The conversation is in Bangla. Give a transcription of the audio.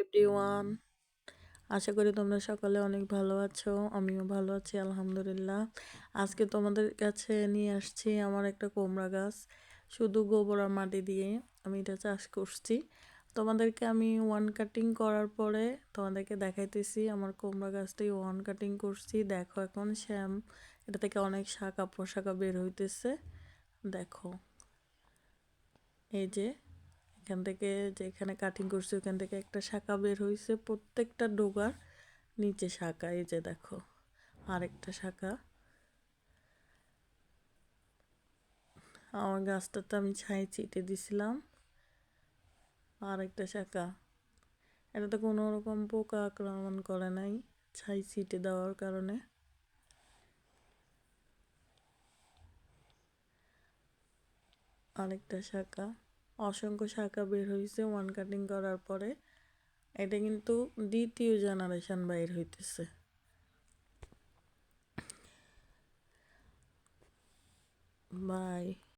এভরিওয়ান, আশা করি তোমরা সকালে অনেক ভালো আছো। আমিও ভালো আছি আলহামদুলিল্লাহ। আজকে তোমাদের কাছে নিয়ে আসছি আমার একটা কুমড়া গাছ। শুধু গোবর আর মাটি দিয়ে আমি এটা চাষ করছি। তোমাদেরকে আমি ওয়ান কাটিং করার পরে তোমাদেরকে দেখাইতেছি আমার কুমড়া গাছটাই ওয়ান কাটিং করছি। দেখো এখন শ্যাম, এটা থেকে অনেক শাখা পোশাখা বের হইতেছে। দেখো এই যে এখান থেকে, যেখানে কাটিং করছি ওখান থেকে একটা শাখা বের হয়েছে, প্রত্যেকটা ডোগার নিচে শাখা। এই যে দেখো আরেকটা শাখা। আমার গাছটাতে আমি ছাই ছিটে দিছিলাম। আরেকটা শাখা, এটাতে কোনো রকম পোকা আক্রমণ করে নাই ছাই ছিটে দেওয়ার কারণে। আরেকটা শাখা, অসংখ্য শাখা বের হয়েছে ওয়ান কাটিং করার পরে। এটা কিন্তু দ্বিতীয় জেনারেশন বাইর হইতেছে। বাই।